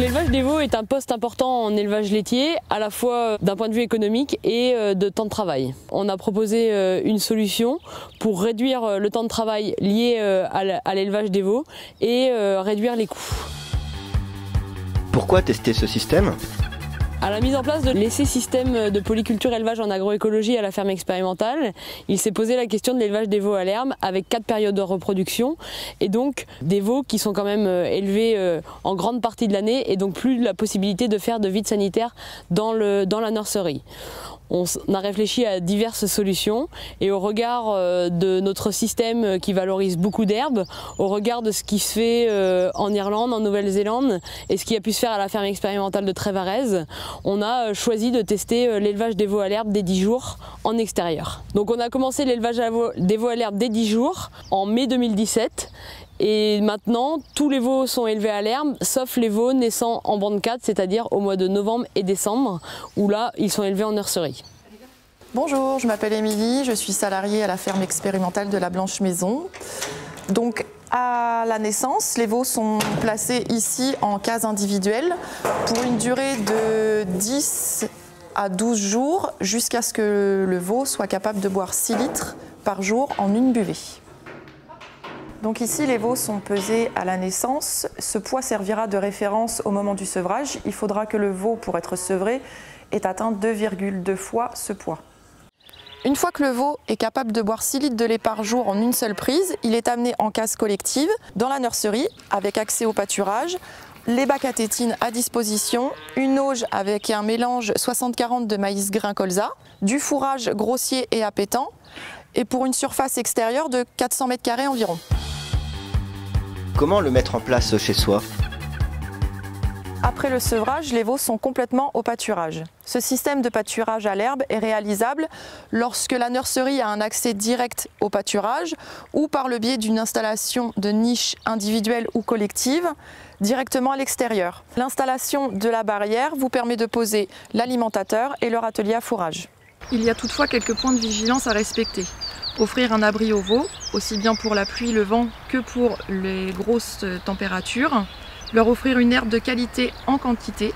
l'élevage des veaux est un poste important en élevage laitier, à la fois d'un point de vue économique et de temps de travail. On a proposé une solution pour réduire le temps de travail lié à l'élevage des veaux et réduire les coûts. Pourquoi tester ce système ? À la mise en place de l'essai système de polyculture élevage en agroécologie à la ferme expérimentale, il s'est posé la question de l'élevage des veaux à l'herbe avec 4 périodes de reproduction et donc des veaux qui sont quand même élevés en grande partie de l'année et donc plus la possibilité de faire de vide sanitaire dans la nurserie. On a réfléchi à diverses solutions et au regard de notre système qui valorise beaucoup d'herbes, au regard de ce qui se fait en Irlande, en Nouvelle-Zélande et ce qui a pu se faire à la ferme expérimentale de Trévarez, on a choisi de tester l'élevage des veaux à l'herbe dès 10 jours en extérieur. Donc on a commencé l'élevage des veaux à l'herbe dès 10 jours en mai 2017. Et maintenant, tous les veaux sont élevés à l'herbe, sauf les veaux naissant en bande 4, c'est-à-dire au mois de novembre et décembre, où là, ils sont élevés en nurserie. Bonjour, je m'appelle Émilie, je suis salariée à la ferme expérimentale de la Blanche Maison. Donc, à la naissance, les veaux sont placés ici en case individuelle pour une durée de 10 à 12 jours, jusqu'à ce que le veau soit capable de boire 6 litres par jour en une buvée. Donc ici, les veaux sont pesés à la naissance. Ce poids servira de référence au moment du sevrage. Il faudra que le veau, pour être sevré, ait atteint 2,2 fois ce poids. Une fois que le veau est capable de boire 6 litres de lait par jour en une seule prise, il est amené en case collective dans la nurserie avec accès au pâturage, les bacs à tétine à disposition, une auge avec un mélange 60-40 de maïs grain colza, du fourrage grossier et appétant, et pour une surface extérieure de 400 m² environ. Comment le mettre en place chez soi ? Après le sevrage, les veaux sont complètement au pâturage. Ce système de pâturage à l'herbe est réalisable lorsque la nurserie a un accès direct au pâturage ou par le biais d'une installation de niche individuelle ou collective directement à l'extérieur. L'installation de la barrière vous permet de poser l'alimentateur et leur atelier à fourrage. Il y a toutefois quelques points de vigilance à respecter. Offrir un abri aux veaux, aussi bien pour la pluie, le vent que pour les grosses températures. Leur offrir une herbe de qualité en quantité.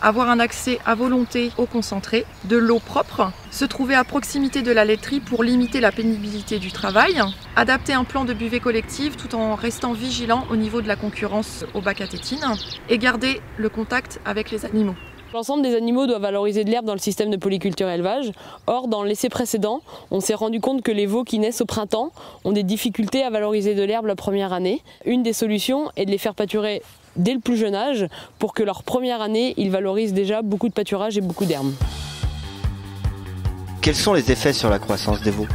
Avoir un accès à volonté au concentré. De l'eau propre. Se trouver à proximité de la laiterie pour limiter la pénibilité du travail. Adapter un plan de buvée collective tout en restant vigilant au niveau de la concurrence au bac à tétine. Et garder le contact avec les animaux. L'ensemble des animaux doivent valoriser de l'herbe dans le système de polyculture élevage. Or, dans l'essai précédent, on s'est rendu compte que les veaux qui naissent au printemps ont des difficultés à valoriser de l'herbe la première année. Une des solutions est de les faire pâturer dès le plus jeune âge pour que leur première année, ils valorisent déjà beaucoup de pâturage et beaucoup d'herbe. Quels sont les effets sur la croissance des veaux ?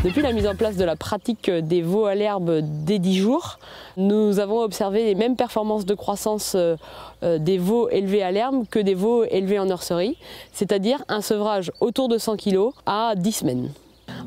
Depuis la mise en place de la pratique des veaux à l'herbe dès 10 jours, nous avons observé les mêmes performances de croissance des veaux élevés à l'herbe que des veaux élevés en nurserie, c'est-à-dire un sevrage autour de 100 kg à 10 semaines.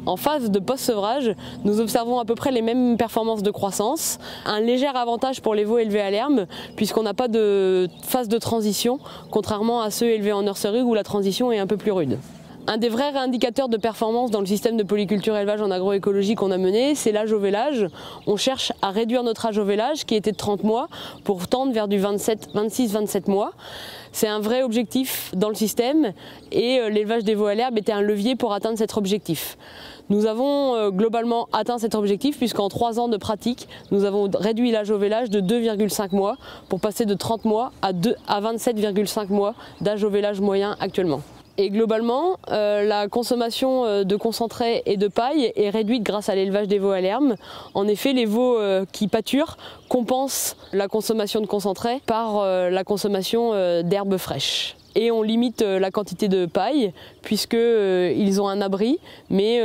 En phase de post-sevrage, nous observons à peu près les mêmes performances de croissance, un léger avantage pour les veaux élevés à l'herbe puisqu'on n'a pas de phase de transition, contrairement à ceux élevés en nurserie où la transition est un peu plus rude. Un des vrais indicateurs de performance dans le système de polyculture élevage en agroécologie qu'on a mené, c'est l'âge au vélage. On cherche à réduire notre âge au vélage qui était de 30 mois pour tendre vers du 26-27 mois. C'est un vrai objectif dans le système et l'élevage des veaux à l'herbe était un levier pour atteindre cet objectif. Nous avons globalement atteint cet objectif puisqu'en 3 ans de pratique, nous avons réduit l'âge au vélage de 2,5 mois pour passer de 30 mois à 27,5 mois d'âge au vélage moyen actuellement. Et globalement, la consommation de concentré et de paille est réduite grâce à l'élevage des veaux à l'herbe. En effet, les veaux qui pâturent compensent la consommation de concentré par la consommation d'herbes fraîches. Et on limite la quantité de paille puisqu'ils ont un abri mais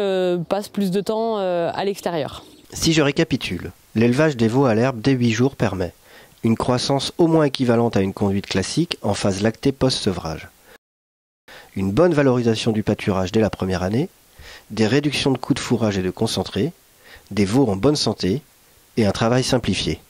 passent plus de temps à l'extérieur. Si je récapitule, l'élevage des veaux à l'herbe dès 8 jours permet une croissance au moins équivalente à une conduite classique en phase lactée post-sevrage. Une bonne valorisation du pâturage dès la première année, des réductions de coûts de fourrage et de concentré, des veaux en bonne santé et un travail simplifié.